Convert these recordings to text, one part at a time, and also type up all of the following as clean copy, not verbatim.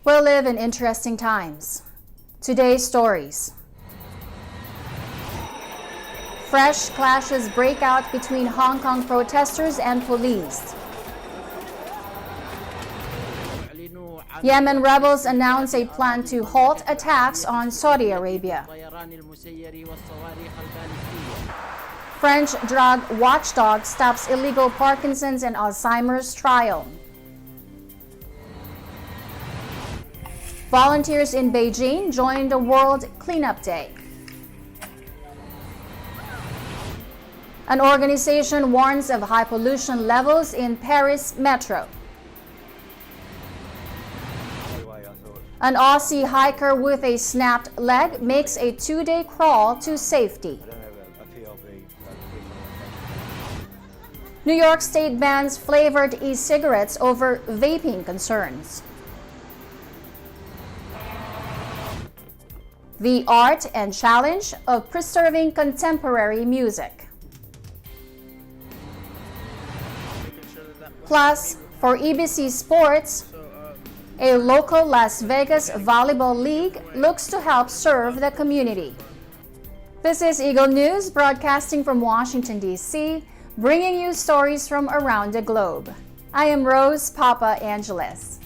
We live in interesting times. Today's stories. Fresh clashes break out between Hong Kong protesters and police. Yemen rebels announce a plan to halt attacks on Saudi Arabia. French drug watchdog stops illegal Parkinson's and Alzheimer's trial. Volunteers in Beijing join the World Cleanup Day. An organization warns of high pollution levels in Paris metro. An Aussie hiker with a snapped leg makes a 2-day crawl to safety. New York State bans flavored e-cigarettes over vaping concerns. The art and challenge of preserving contemporary music. Plus, for EBC Sports, a local Las Vegas volleyball league looks to help serve the community. This is Eagle News, broadcasting from Washington, D.C., bringing you stories from around the globe. I am Rose Papa Angeles.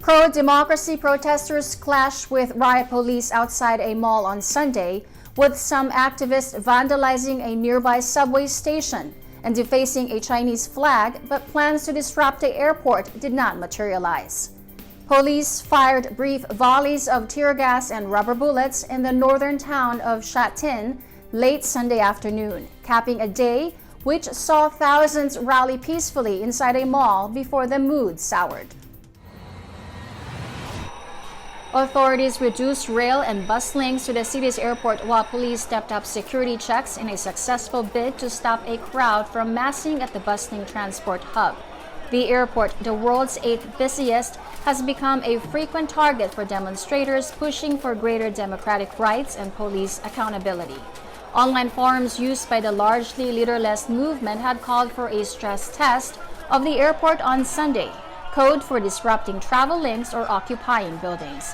Pro-democracy protesters clashed with riot police outside a mall on Sunday, with some activists vandalizing a nearby subway station and defacing a Chinese flag, but plans to disrupt the airport did not materialize. Police fired brief volleys of tear gas and rubber bullets in the northern town of Sha Tin late Sunday afternoon, capping a day which saw thousands rally peacefully inside a mall before the mood soured. Authorities reduced rail and bus links to the city's airport while police stepped up security checks in a successful bid to stop a crowd from massing at the bustling transport hub. The airport, the world's 8th busiest, has become a frequent target for demonstrators pushing for greater democratic rights and police accountability. Online forums used by the largely leaderless movement had called for a stress test of the airport on Sunday, code for disrupting travel links or occupying buildings.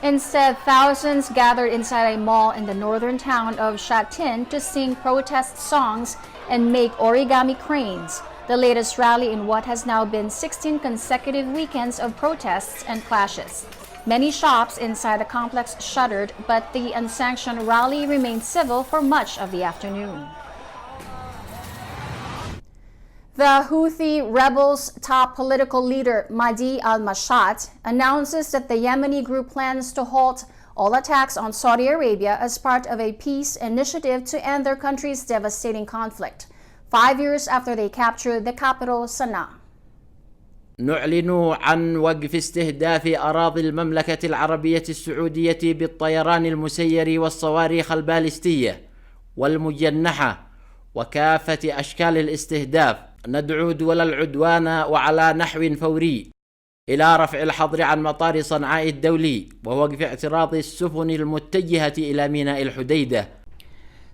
Instead, thousands gathered inside a mall in the northern town of Sha Tin to sing protest songs and make origami cranes, the latest rally in what has now been 16 consecutive weekends of protests and clashes. Many shops inside the complex shuttered, but the unsanctioned rally remained civil for much of the afternoon. The Houthi rebels' top political leader, Mahdi al-Mashat, announces that the Yemeni group plans to halt all attacks on Saudi Arabia as part of a peace initiative to end their country's devastating conflict, 5 years after they captured the capital, Sana'a. نعلن عن وقف استهداف أراضي المملكة العربية السعودية بالطيران المسير والصواريخ البالستية والمجنحة وكافة أشكال الاستهداف. ندعو دول العدوان وعلى نحو فوري إلى رفع الحظر عن مطار صنعاء الدولي ووقف اعتراض السفن المتجهة إلى ميناء الحديدة.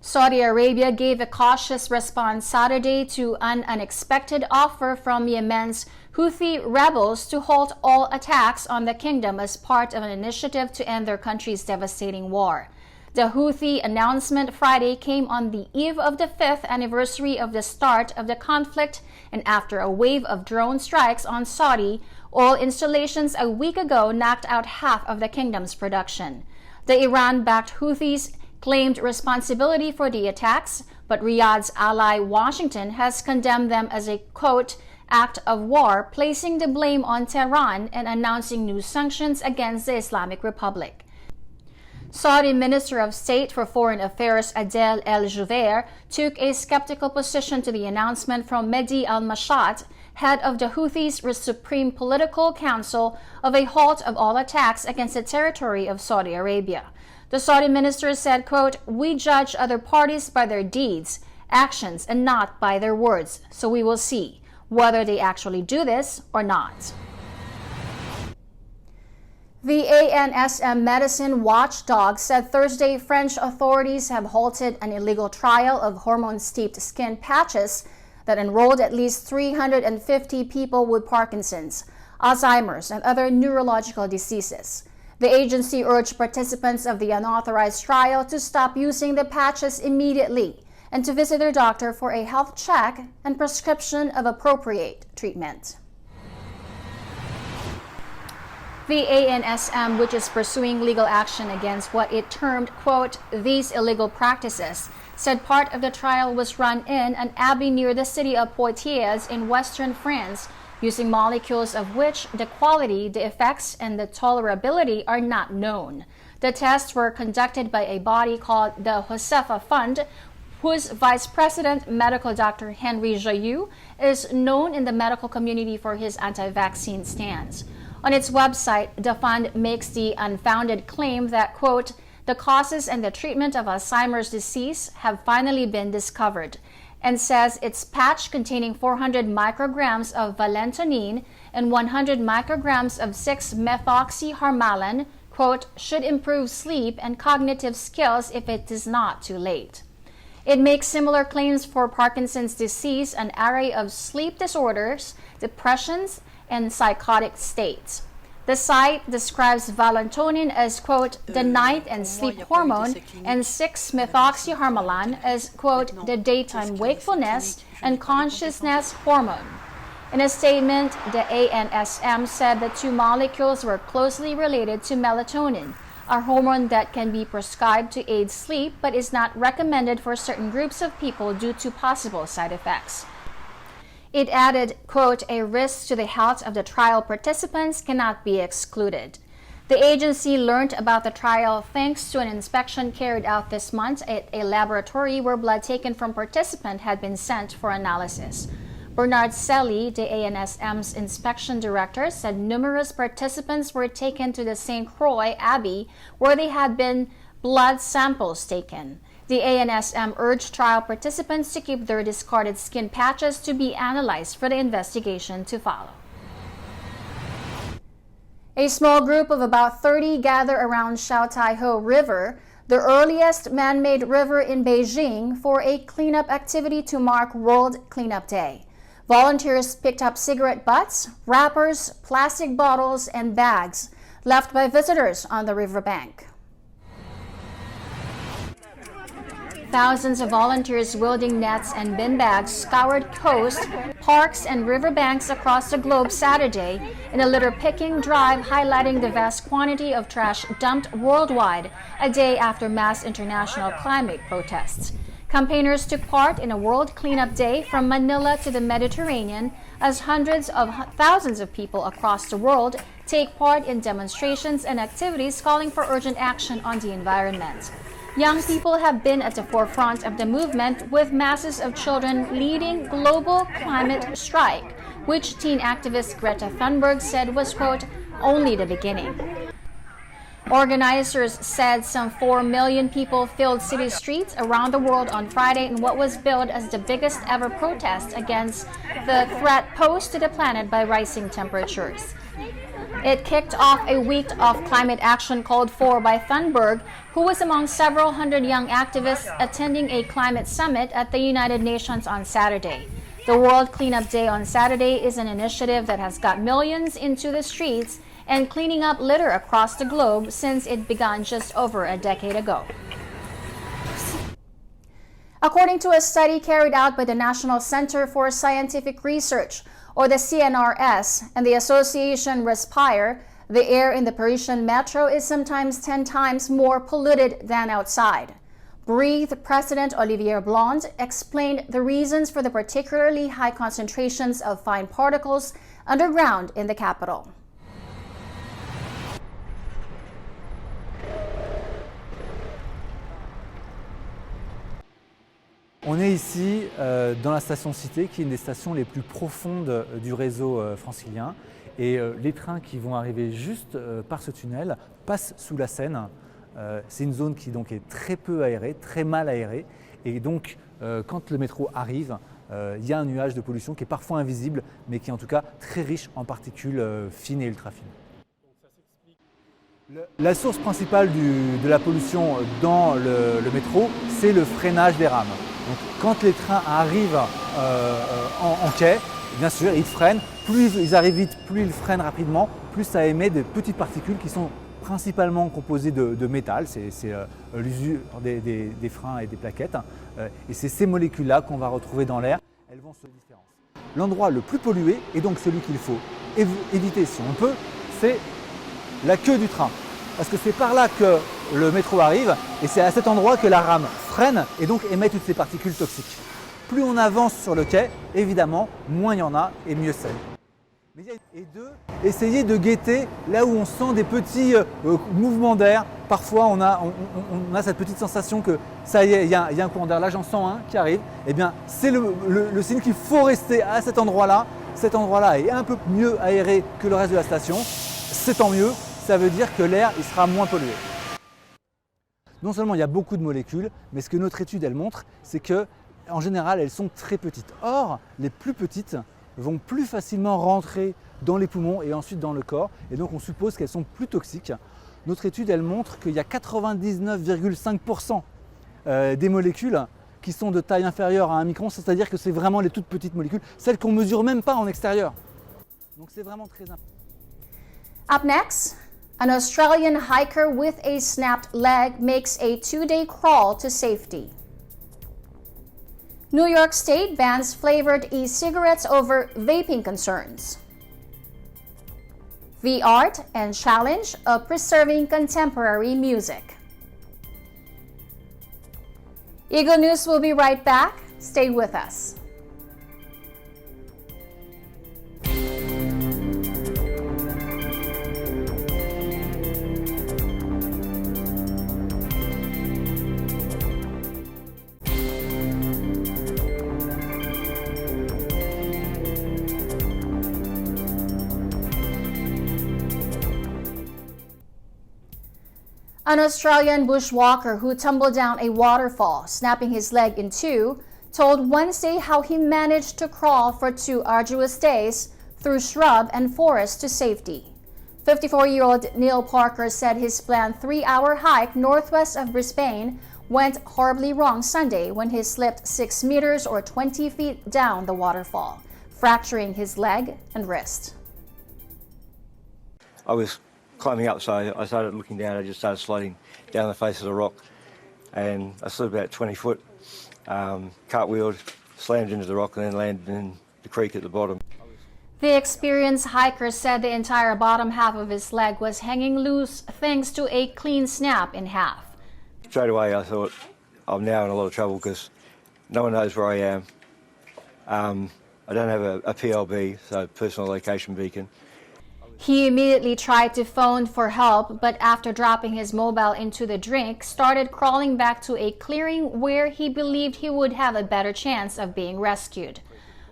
Saudi Arabia gave a cautious response Saturday to an unexpected offer from Yemen's Houthi rebels to halt all attacks on the kingdom as part of an initiative to end their country's devastating war. The Houthi announcement Friday came on the eve of the 5th anniversary of the start of the conflict and after a wave of drone strikes on Saudi oil installations a week ago knocked out half of the kingdom's production. The Iran-backed Houthis claimed responsibility for the attacks, but Riyadh's ally Washington has condemned them as a, quote, act of war, placing the blame on Tehran and announcing new sanctions against the Islamic Republic. Saudi Minister of State for Foreign Affairs Adel El-Jubeir took a skeptical position to the announcement from Mahdi al-Mashat, head of the Houthis' Supreme Political Council, of a halt of all attacks against the territory of Saudi Arabia. The Saudi minister said, quote, we judge other parties by their deeds, actions, and not by their words, so we will see whether they actually do this or not. The ANSM medicine watchdog said Thursday French authorities have halted an illegal trial of hormone-steeped skin patches that enrolled at least 350 people with Parkinson's, Alzheimer's, and other neurological diseases. The agency urged participants of the unauthorized trial to stop using the patches immediately and to visit their doctor for a health check and prescription of appropriate treatment. The ANSM, which is pursuing legal action against what it termed, quote, these illegal practices, said part of the trial was run in an abbey near the city of Poitiers in western France, using molecules of which the quality, the effects, and the tolerability are not known. The tests were conducted by a body called the Josefa Fund, whose vice president, medical Dr. Henry Joyeux, is known in the medical community for his anti-vaccine stance. On its website, the fund makes the unfounded claim that, quote, the causes and the treatment of Alzheimer's disease have finally been discovered, and says its patch containing 400 micrograms of valentonine and 100 micrograms of 6-methoxyharmalan, quote, should improve sleep and cognitive skills if it is not too late. It makes similar claims for Parkinson's disease, an array of sleep disorders, depressions, and psychotic states. The site describes valentonine as, quote, the night and sleep hormone, and 6-methoxyharmalan as, quote, the daytime wakefulness and consciousness hormone. In a statement, the ANSM said the two molecules were closely related to melatonin, a hormone that can be prescribed to aid sleep but is not recommended for certain groups of people due to possible side effects. It added, quote, a risk to the health of the trial participants cannot be excluded. The agency learned about the trial thanks to an inspection carried out this month at a laboratory where blood taken from participants had been sent for analysis. Bernard Selly, the ANSM's inspection director, said numerous participants were taken to the St. Croix Abbey where they had been blood samples taken. The ANSM urged trial participants to keep their discarded skin patches to be analyzed for the investigation to follow. A small group of about 30 gather around Shaotaiho River, the earliest man-made river in Beijing, for a cleanup activity to mark World Cleanup Day. Volunteers picked up cigarette butts, wrappers, plastic bottles, and bags left by visitors on the riverbank. Thousands of volunteers wielding nets and bin bags scoured coast, parks, and riverbanks across the globe Saturday in a litter-picking drive highlighting the vast quantity of trash dumped worldwide a day after mass international climate protests. Campaigners took part in a World Cleanup Day from Manila to the Mediterranean as hundreds of thousands of people across the world take part in demonstrations and activities calling for urgent action on the environment. Young people have been at the forefront of the movement, with masses of children leading global climate strike, which teen activist Greta Thunberg said was, quote, only the beginning. Organizers said some 4 million people filled city streets around the world on Friday in what was billed as the biggest ever protest against the threat posed to the planet by rising temperatures. It kicked off a week of climate action called for by Thunberg, who was among several hundred young activists attending a climate summit at the United Nations on Saturday. The World Cleanup Day on Saturday is an initiative that has got millions into the streets and cleaning up litter across the globe since it began just over a decade ago. According to a study carried out by the National Center for Scientific Research, or the CNRS, and the association Respire, the air in the Parisian metro is sometimes 10 times more polluted than outside. Breathe President Olivier Blonde explained the reasons for the particularly high concentrations of fine particles underground in the capital. On est ici dans la station Cité, qui est une des stations les plus profondes du réseau francilien. Et les trains qui vont arriver juste par ce tunnel passent sous la Seine. C'est une zone qui donc est très peu aérée, très mal aérée. Et donc, quand le métro arrive, il y a un nuage de pollution qui est parfois invisible, mais qui est en tout cas très riche en particules fines et ultra fines. La source principale de la pollution dans le métro, c'est le freinage des rames. Donc, quand les trains arrivent en quai, bien sûr, ils freinent. Plus ils arrivent vite, plus ils freinent rapidement, plus ça émet de petites particules qui sont principalement composées de métal. C'est l'usure des freins et des plaquettes. Et c'est ces molécules-là qu'on va retrouver dans l'air. Elles vont se différencier. L'endroit le plus pollué, et donc celui qu'il faut éviter si on peut, c'est la queue du train. Parce que c'est par là que le métro arrive et c'est à cet endroit que la rame freine et donc émet toutes ces particules toxiques. Plus on avance sur le quai, évidemment, moins il y en a et mieux c'est. Et deux, essayer de guetter là où on sent des petits mouvements d'air. Parfois on a cette petite sensation que ça y est, il y a un courant d'air. Là j'en sens un qui arrive. Eh bien c'est le signe qu'il faut rester à cet endroit-là. Cet endroit-là est un peu mieux aéré que le reste de la station. C'est tant mieux. Ça veut dire que l'air il sera moins pollué. Non seulement il y a beaucoup de molécules, mais ce que notre étude elle montre, c'est que en général elles sont très petites. Or, les plus petites vont plus facilement rentrer dans les poumons et ensuite dans le corps, et donc on suppose qu'elles sont plus toxiques. Notre étude elle montre qu'il y a 99,5% des molécules qui sont de taille inférieure à 1 micron, c'est-à-dire que c'est vraiment les toutes petites molécules, celles qu'on ne mesure même pas en extérieur. Donc c'est vraiment très important. Up next, an Australian hiker with a snapped leg makes a 2-day crawl to safety. New York State bans flavored e-cigarettes over vaping concerns. The art and challenge of preserving contemporary music. Eagle News will be right back. Stay with us. An Australian bushwalker who tumbled down a waterfall, snapping his leg in two, told Wednesday how he managed to crawl for 2 arduous days through shrub and forest to safety. 54-year-old Neil Parker said his planned 3-hour hike northwest of Brisbane went horribly wrong Sunday when he slipped 6 meters or 20 feet down the waterfall, fracturing his leg and wrist. I was climbing up, so I started looking down. I just started sliding down the face of the rock, and I slid about 20 foot, cartwheeled, slammed into the rock, and then landed in the creek at the bottom. The experienced hiker said the entire bottom half of his leg was hanging loose thanks to a clean snap in half. Straight away I thought, I'm now in a lot of trouble because no one knows where I am. I don't have a PLB, so personal location beacon. He immediately tried to phone for help, but after dropping his mobile into the drink, started crawling back to a clearing where he believed he would have a better chance of being rescued.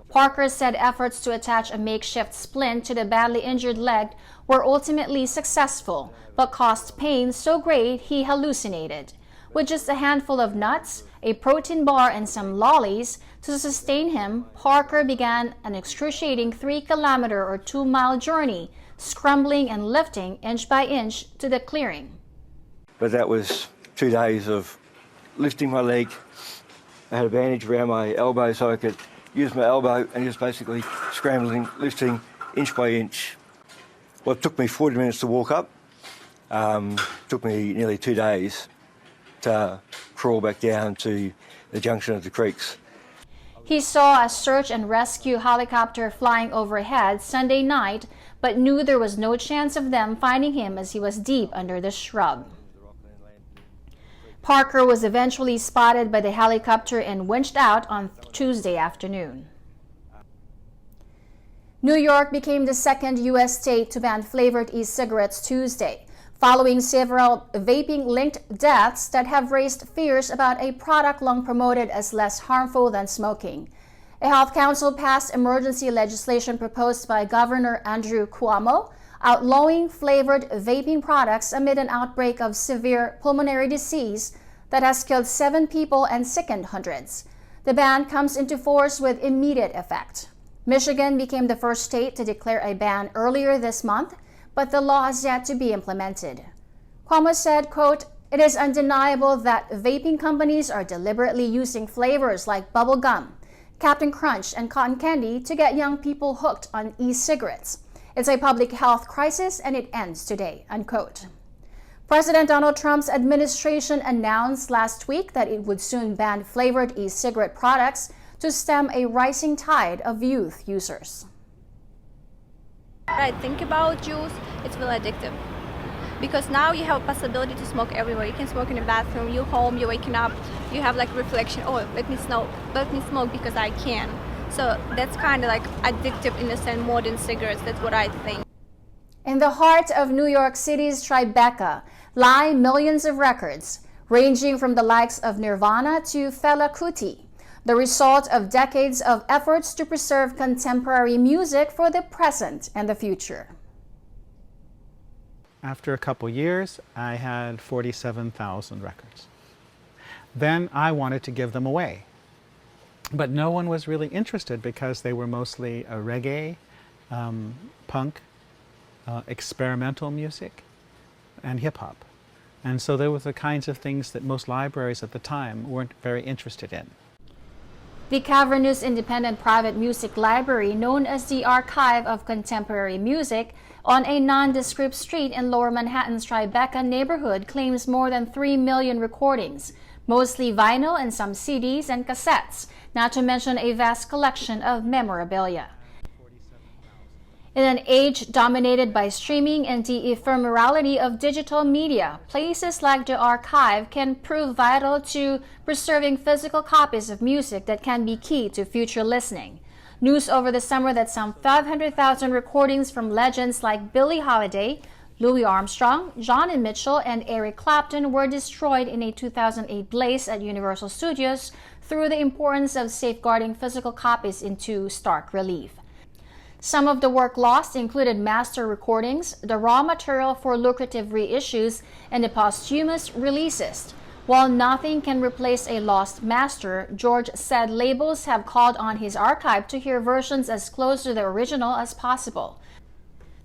Parker said efforts to attach a makeshift splint to the badly injured leg were ultimately successful, but caused pain so great he hallucinated. With just a handful of nuts, a protein bar, and some lollies to sustain him, Parker began an excruciating 3-kilometer or 2-mile journey, scrambling and lifting inch by inch to the clearing. But that was 2 days of lifting my leg. I had a bandage around my elbow so I could use my elbow and just basically scrambling, lifting inch by inch. Well, it took me 40 minutes to walk up. Took me nearly 2 days to crawl back down to the junction of the creeks. He saw a search and rescue helicopter flying overhead Sunday night, but knew there was no chance of them finding him as he was deep under the shrub. Parker was eventually spotted by the helicopter and winched out on Tuesday afternoon. New York became the second U.S. state to ban flavored e-cigarettes Tuesday, following several vaping-linked deaths that have raised fears about a product long promoted as less harmful than smoking. A health council passed emergency legislation proposed by Governor Andrew Cuomo, outlawing flavored vaping products amid an outbreak of severe pulmonary disease that has killed 7 people and sickened hundreds. The ban comes into force with immediate effect. Michigan became the first state to declare a ban earlier this month, but the law has yet to be implemented. Cuomo said, quote, "It is undeniable that vaping companies are deliberately using flavors like bubble gum, Captain Crunch, and cotton candy to get young people hooked on e-cigarettes. It's a public health crisis and it ends today," unquote. President Donald Trump's administration announced last week that it would soon ban flavored e-cigarette products to stem a rising tide of youth users. I think about juice, it's really addictive. Because now you have a possibility to smoke everywhere. You can smoke in the bathroom, you're home, you're waking up, you have like reflection, oh, let me smoke because I can. So that's kind of like addictive in a sense more than cigarettes, that's what I think. In the heart of New York City's Tribeca lie millions of records, ranging from the likes of Nirvana to Fela Kuti, the result of decades of efforts to preserve contemporary music for the present and the future. After a couple years, I had 47,000 records. Then I wanted to give them away. But no one was really interested because they were mostly reggae, punk, experimental music, and hip-hop. And so they were the kinds of things that most libraries at the time weren't very interested in. The cavernous independent private music library, known as the Archive of Contemporary Music, on a nondescript street in Lower Manhattan's Tribeca neighborhood, claims more than 3 million recordings, mostly vinyl and some CDs and cassettes, not to mention a vast collection of memorabilia. In an age dominated by streaming and the ephemerality of digital media, places like the archive can prove vital to preserving physical copies of music that can be key to future listening. News over the summer that some 500,000 recordings from legends like Billie Holiday, Louis Armstrong, Johnny Mitchell, and Eric Clapton were destroyed in a 2008 blaze at Universal Studios threw the importance of safeguarding physical copies into stark relief. Some of the work lost included master recordings, the raw material for lucrative reissues, and the posthumous releases. While nothing can replace a lost master, George said labels have called on his archive to hear versions as close to the original as possible.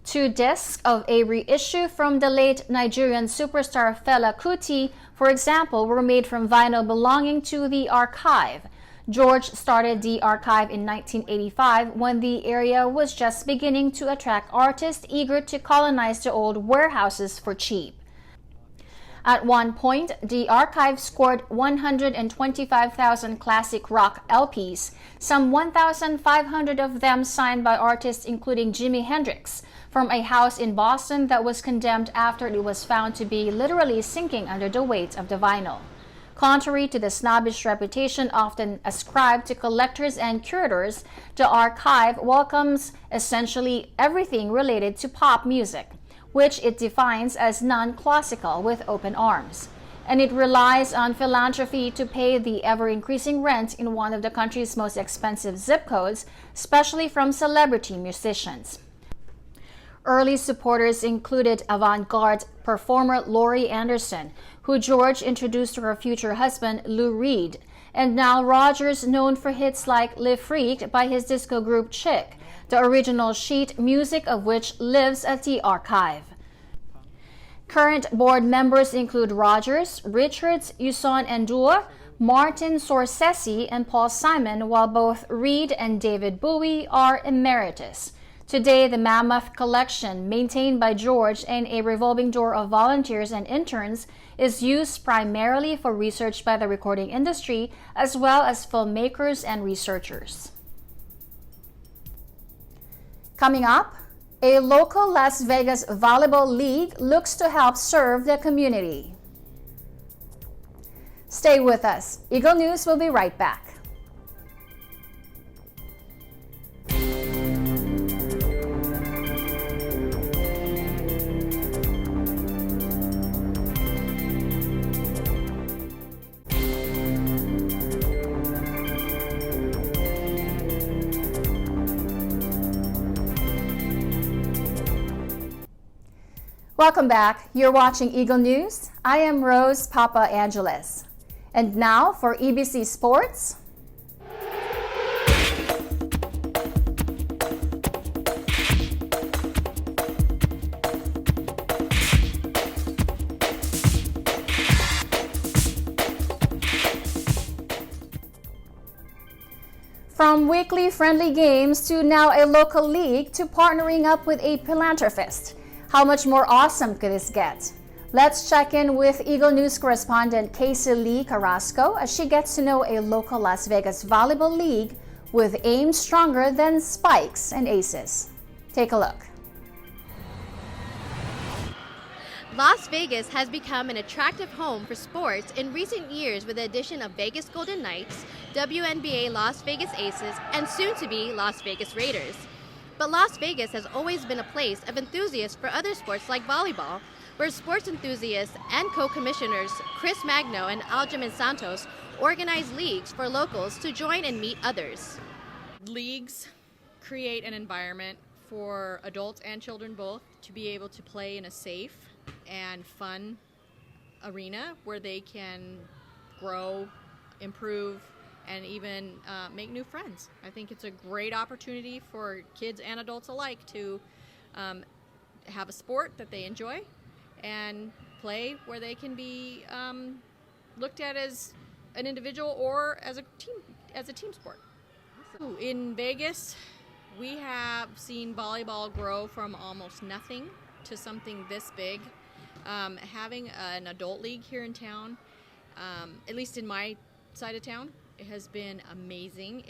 2 discs of a reissue from the late Nigerian superstar Fela Kuti, for example, were made from vinyl belonging to the archive. George started the archive in 1985 when the area was just beginning to attract artists eager to colonize the old warehouses for cheap. At one point, the archive scored 125,000 classic rock LPs, some 1,500 of them signed by artists including Jimi Hendrix, from a house in Boston that was condemned after it was found to be literally sinking under the weight of the vinyl. Contrary to the snobbish reputation often ascribed to collectors and curators, the archive welcomes essentially everything related to pop music, which it defines as non-classical, with open arms. And it relies on philanthropy to pay the ever-increasing rent in one of the country's most expensive zip codes, especially from celebrity musicians. Early supporters included avant-garde performer Laurie Anderson, who George introduced to her future husband Lou Reed, and Nile Rodgers, known for hits like Live Freaked by his disco group Chick, the original sheet music of which lives at the archive. Current board members include Rodgers, Richards, Uson Endua, Martin Scorsese, and Paul Simon, while both Reed and David Bowie are emeritus. Today, the mammoth collection, maintained by George and a revolving door of volunteers and interns, is used primarily for research by the recording industry, as well as filmmakers and researchers. Coming up, a local Las Vegas volleyball league looks to help serve the community. Stay with us. Eagle News will be right back. Welcome back. You're watching Eagle News. I am Rose Papa Angeles. And now for EBC Sports. From weekly friendly games to now a local league to partnering up with a philanthropist. How much more awesome could this get? Let's check in with Eagle News correspondent Casey Lee Carrasco as she gets to know a local Las Vegas volleyball league with aims stronger than spikes and aces. Take a look. Las Vegas has become an attractive home for sports in recent years with the addition of Vegas Golden Knights, WNBA Las Vegas Aces, and soon-to-be Las Vegas Raiders. But Las Vegas has always been a place of enthusiasts for other sports like volleyball, where sports enthusiasts and co-commissioners Chris Magno and Aljamain Santos organize leagues for locals to join and meet others. Leagues create an environment for adults and children both to be able to play in a safe and fun arena where they can grow, improve, and even make new friends. I think it's a great opportunity for kids and adults alike to have a sport that they enjoy and play where they can be looked at as an individual or as a team sport. In Vegas, we have seen volleyball grow from almost nothing to something this big. Having an adult league here in town, at least in my side of town, it has been amazing.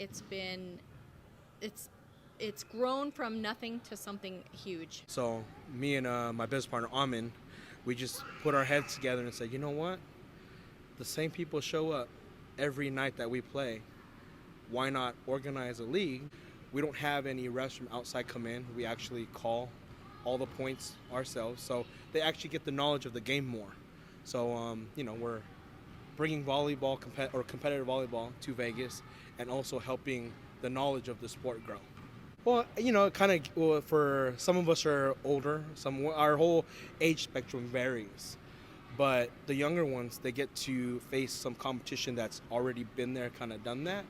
It's grown from nothing to something huge. So me and my business partner Amin, we just put our heads together and said, you know what? The same people show up every night that we play. Why not organize a league? We don't have any refs from outside come in. We actually call all the points ourselves, so they actually get the knowledge of the game more. So we're bringing volleyball competitive volleyball to Vegas, and also helping the knowledge of the sport grow. Well, for some of us are older. Our whole age spectrum varies, but the younger ones, they get to face some competition that's already been there, kind of done that.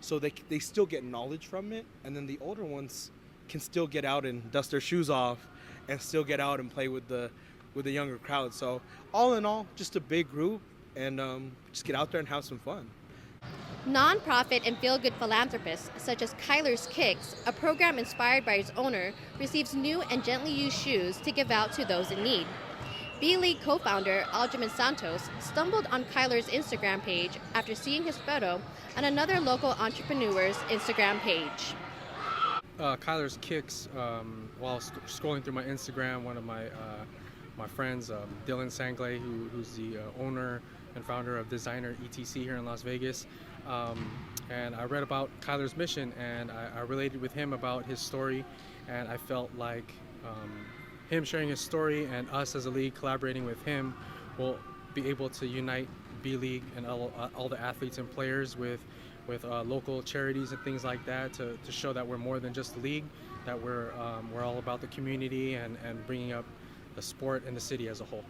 So they still get knowledge from it, and then the older ones can still get out and dust their shoes off and still get out and play with the younger crowd. So all in all, just a big group, and just get out there and have some fun. Non-profit and feel-good philanthropists such as Kyler's Kicks, a program inspired by its owner, receives new and gently used shoes to give out to those in need. B-League co-founder Aljamain Santos stumbled on Kyler's Instagram page after seeing his photo on another local entrepreneur's Instagram page. Kyler's Kicks, while scrolling through my Instagram, one of my friends, Dylan Sangley, who's the owner and founder of Designer ETC here in Las Vegas, and I read about Kyler's mission, and I related with him about his story, and I felt like him sharing his story and us as a league collaborating with him will be able to unite B-League and all the athletes and players with local charities and things like that to show that we're more than just a league, that we're all about the community and bringing up the sport and the city as a whole.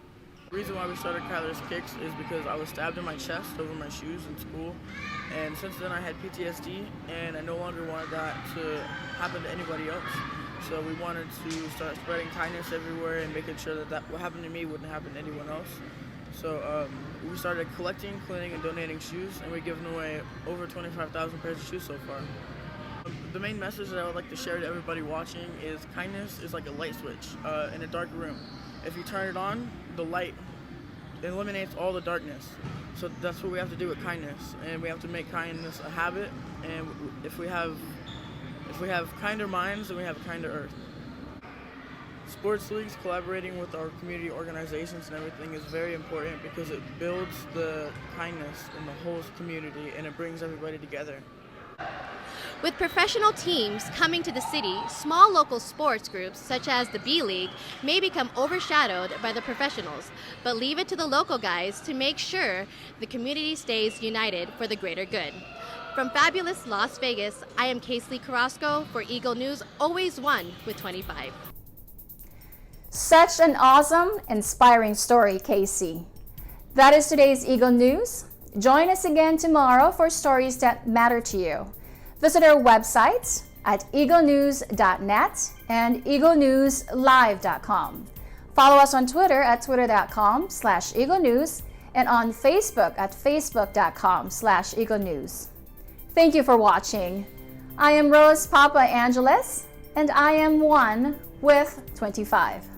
The reason why we started Kyler's Kicks is because I was stabbed in my chest over my shoes in school, and since then I had PTSD, and I no longer wanted that to happen to anybody else. So we wanted to start spreading kindness everywhere and making sure that what happened to me wouldn't happen to anyone else. So we started collecting, cleaning, and donating shoes, and we've given away over 25,000 pairs of shoes so far. The main message that I would like to share to everybody watching is kindness is like a light switch in a dark room. If you turn it on, the light eliminates all the darkness. So that's what we have to do with kindness, and we have to make kindness a habit. And if we have kinder minds, then we have a kinder earth. Sports leagues collaborating with our community organizations and everything is very important because it builds the kindness in the whole community and it brings everybody together. With professional teams coming to the city, small local sports groups such as the B-League may become overshadowed by the professionals, but leave it to the local guys to make sure the community stays united for the greater good. From fabulous Las Vegas, I am Casey Carrasco for Eagle News, always one with 25. Such an awesome, inspiring story, Casey. That is today's Eagle News. Join us again tomorrow for stories that matter to you. Visit our websites at eaglenews.net and eaglenewslive.com. Follow us on Twitter at twitter.com/eaglenews and on Facebook at facebook.com/eaglenews. Thank you for watching. I am Rose Papa Angeles, and I am 1 with 25.